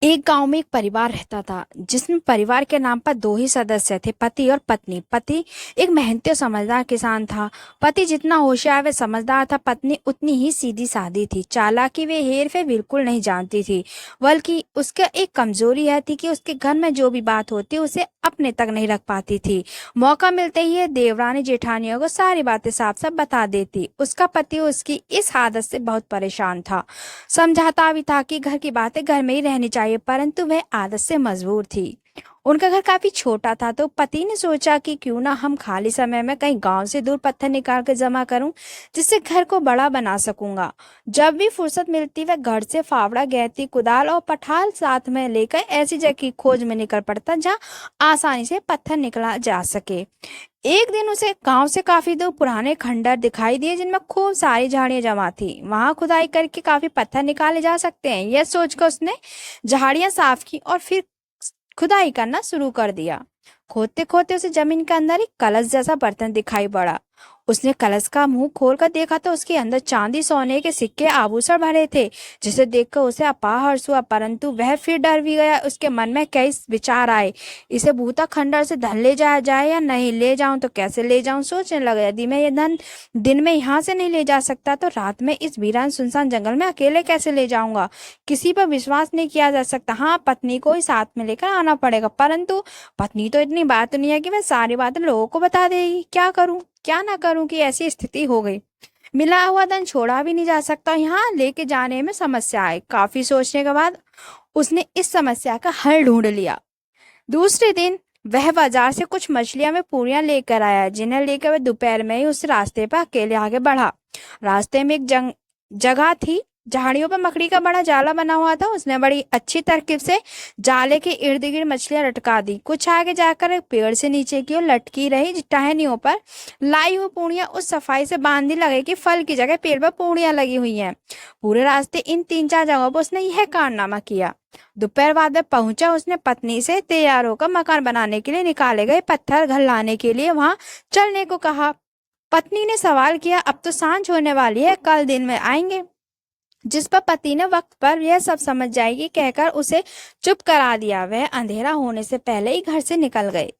एक गांव में एक परिवार रहता था जिसमें परिवार के नाम पर दो ही सदस्य थे, पति और पत्नी। पति एक मेहनती और समझदार किसान था। पति जितना होशियार व समझदार था, पत्नी उतनी ही सीधी सादी थी। चालाकी वे हेर फेर बिल्कुल नहीं जानती थी, बल्कि उसका एक कमजोरी यह थी कि उसके घर में जो भी बात होती उसे अपने तक नहीं रख पाती थी। मौका मिलते ही ये देवरानी जेठानियों को सारी बातें साफ साफ बता देती। उसका पति उसकी इस आदत से बहुत परेशान था। समझाता भी था कि घर की बातें घर में ही रहनी चाहिए, परंतु वह आदत से मजबूर थी। उनका घर काफी छोटा था, तो पति ने सोचा कि क्यों ना हम खाली समय में कहीं गांव से दूर पत्थर निकाल कर जमा करूं, जिससे घर को बड़ा बना सकूंगा। जब भी फुर्सत मिलती वह घर से फावड़ा, गैती, कुदाल और पठाल साथ में लेकर ऐसी जगह की खोज में निकल पड़ता जहां आसानी से पत्थर निकला जा सके। एक दिन उसे गांव से काफी दूर पुराने खंडर दिखाई दिए जिनमें खूब सारी झाड़ियां जमा थी। वहां खुदाई करके काफी पत्थर निकाले जा सकते हैं, यह सोचकर उसने झाड़ियां साफ की और फिर खुदाई करना शुरू कर दिया। खोदते खोदते उसे जमीन के अंदर एक कलश जैसा बर्तन दिखाई पड़ा। उसने कलश का मुंह खोलकर देखा तो उसके अंदर चांदी, सोने के सिक्के, आभूषण भरे थे, जिसे देखकर उसे अपार हर्ष हुआ। परंतु वह फिर डर भी गया। उसके मन में कई विचार आए। इसे भूता खंडर से धन ले जाया जाए या नहीं, ले जाऊं तो कैसे ले जाऊं। सोचने लगा, यदि मैं ये धन दिन में यहाँ से नहीं ले जा सकता तो रात में इस वीरान सुनसान जंगल में अकेले कैसे ले जाऊंगा। किसी पर विश्वास नहीं किया जा सकता। हाँ, पत्नी को ही साथ में लेकर आना पड़ेगा, परंतु पत्नी तो इतनी बात नहीं है कि वह सारी बातें लोगों को बता देगी। क्या करूं, क्या ना करूं कि ऐसी स्थिति हो गई। मिला हुआ धन छोड़ा भी नहीं जा सकता, यहाँ लेके जाने में समस्या आई। काफी सोचने के बाद उसने इस समस्या का हल ढूंढ लिया। दूसरे दिन वह बाजार से कुछ मछलियां में पूरियां लेकर आया, जिन्हें लेकर वह दोपहर में ही उस रास्ते पर अकेले आगे बढ़ा। रास्ते में एक जगह थी, झाड़ियों पर मकड़ी का बड़ा जाला बना हुआ था। उसने बड़ी अच्छी तरकीब से जाले के इर्द गिर्द मछलियां लटका दी। कुछ आगे जाकर एक पेड़ से नीचे की ओर लटकी रही टहनियों पर लाई हुई पूड़ियां उस सफाई से बांधी लगे कि फल की जगह पेड़ पर पूड़ियां लगी हुई हैं। पूरे रास्ते इन तीन चार जगहों पर उसने यह कारनामा किया। दोपहर बाद में पहुंचा। उसने पत्नी से तैयार होकर मकान बनाने के लिए निकाले गए पत्थर घर लाने के लिए वहां चलने को कहा। पत्नी ने सवाल किया, अब तो सांझ होने वाली है, कल दिन में आएंगे। जिस पर पति ने वक्त पर यह सब समझ जाएगी कहकर उसे चुप करा दिया। वह अंधेरा होने से पहले ही घर से निकल गए।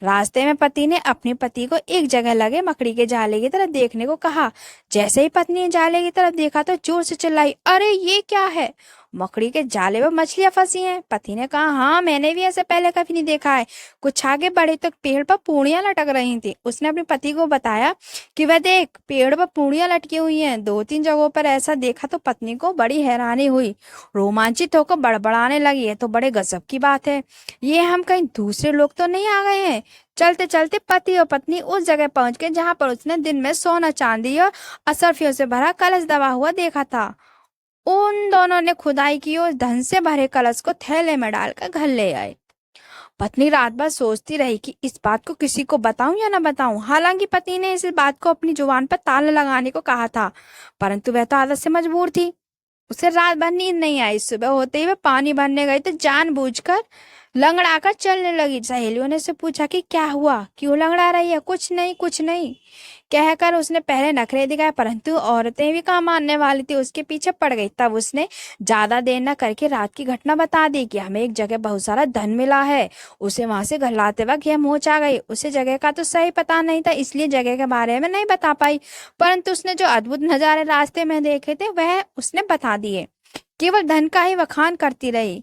रास्ते में पति ने अपनी पति को एक जगह लगे मकड़ी के जाले की तरफ देखने को कहा। जैसे ही पत्नी ने जाले की तरफ देखा तो जोर से चिल्लाई, अरे ये क्या है। मकड़ी के जाले में मछलियां फंसी हैं। पति ने कहा, हाँ, मैंने भी ऐसे पहले कभी नहीं देखा है। कुछ आगे बढ़े तो पेड़ पर पूड़ियां लटक रही थी। उसने अपने पति को बताया कि वह देख, पेड़ पर पूड़ियां लटकी हुई हैं। दो तीन जगहों पर ऐसा देखा तो पत्नी को बड़ी हैरानी हुई। रोमांचित होकर बड़बड़ाने लगी, है तो बड़े गजब की बात है। ये हम कहीं दूसरे लोग तो नहीं आ गए हैं। चलते चलते पति और पत्नी उस जगह पहुंच गए जहां पर उसने दिन में सोना, चांदी और असरफियों से भरा कलश दबा हुआ देखा था। उन दोनों ने खुदाई की और धन से भरे कलश को थैले में डालकर घर ले आए। पत्नी रात भर सोचती रही कि इस बात को किसी को बताऊं या ना बताऊं। हालांकि पति ने इस बात को अपनी जुबान पर ताला लगाने को कहा था, परंतु वह तो आदत से मजबूर थी। उसे रात भर नींद नहीं आई। सुबह होते ही वह पानी भरने गई तो जानबूझकर लंगड़ाकर चलने लगी। सहेलियों ने उसे पूछा कि क्या हुआ, क्यों लंगड़ा रही है। कुछ नहीं, कुछ नहीं कहकर उसने पहले नखरे दिखाए, परंतु औरतें भी कहाँ मानने वाली थी, उसके पीछे पड़ गई। तब उसने ज्यादा देर न करके रात की घटना बता दी कि हमें एक जगह बहुत सारा धन मिला है। उसे वहां से घर लाते वक्त यह मोच आ गई। उसे जगह का तो सही पता नहीं था, इसलिए जगह के बारे में नहीं बता पाई, परंतु उसने जो अद्भुत नजारे रास्ते में देखे थे वह उसने बता दिए। केवल धन का ही वखान करती रही।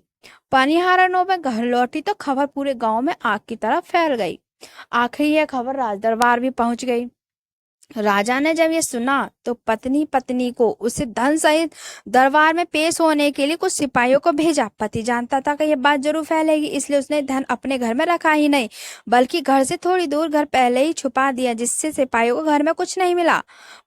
पनिहारनों में घर लौटी तो खबर पूरे गांव में आग की तरह फैल गई। आखिर यह खबर राज दरबार भी पहुंच गई। राजा ने जब ये सुना तो पत्नी पत्नी को उसे धन सहित दरबार में पेश होने के लिए कुछ सिपाहियों को भेजा। पति जानता था कि यह बात जरूर फैलेगी, इसलिए उसने धन अपने घर में रखा ही नहीं, बल्कि घर से थोड़ी दूर घर पहले ही छुपा दिया, जिससे सिपाहियों को घर में कुछ नहीं मिला।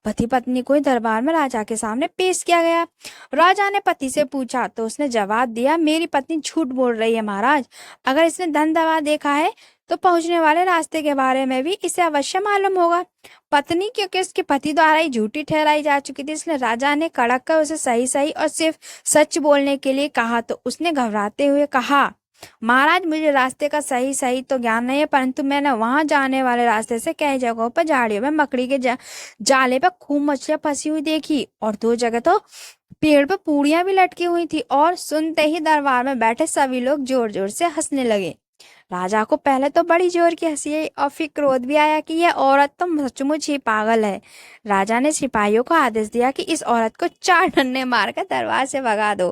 पति पत्नी को ही दरबार में राजा के सामने पेश किया गया। राजा ने पति से पूछा तो उसने जवाब दिया, मेरी पत्नी झूठ बोल रही है महाराज। अगर इसने धन दवा देखा है तो पहुंचने वाले रास्ते के बारे में भी इसे अवश्य मालूम होगा। पत्नी क्योंकि उसके पति द्वारा ही झूठी ठहराई जा चुकी थी, इसलिए राजा ने कड़क कर उसे सही सही और सिर्फ सच बोलने के लिए कहा। तो उसने घबराते हुए कहा, महाराज, मुझे रास्ते का सही सही तो ज्ञान नहीं है, परंतु मैंने वहां जाने वाले रास्ते से कई जगहों पर झाड़ियों में मकड़ी के जाले पर खूब मछलियां फंसी हुई देखी, और दो जगह तो पेड़ पर पूड़ियां भी लटकी हुई थी और सुनते ही दरबार में बैठे सभी लोग जोर जोर से हंसने लगे। राजा को पहले तो बड़ी जोर की हंसी आई और फिर क्रोध भी आया कि यह औरत तो सचमुच ही पागल है। राजा ने सिपाहियों को आदेश दिया कि इस औरत को 4 डंडे मारकर दरबार से भगा दो।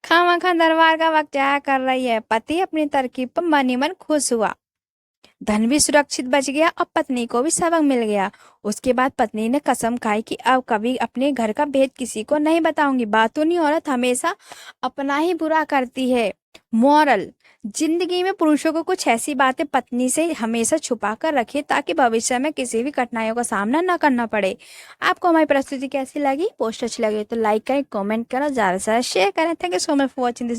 खामखा दरबार का वक्त जाया कर रही है। पति अपनी तरकीब पर मन ही मन खुश हुआ। धन भी सुरक्षित बच गया और पत्नी को भी सबक मिल गया। उसके बाद पत्नी ने कसम खाई कि अब कभी अपने घर का भेद किसी को नहीं बताऊंगी। बातूनी औरत हमेशा अपना ही बुरा करती है। मॉरल, जिंदगी में पुरुषों को कुछ ऐसी बातें पत्नी से हमेशा छुपा कर रखे ताकि भविष्य में किसी भी कठिनाइयों का सामना न करना पड़े। आपको हमारी प्रस्तुति कैसी लगी? पोस्ट अच्छी लगे तो लाइक करें, कमेंट करें, ज़्यादा से ज़्यादा शेयर करें। Thank you so much for watching this.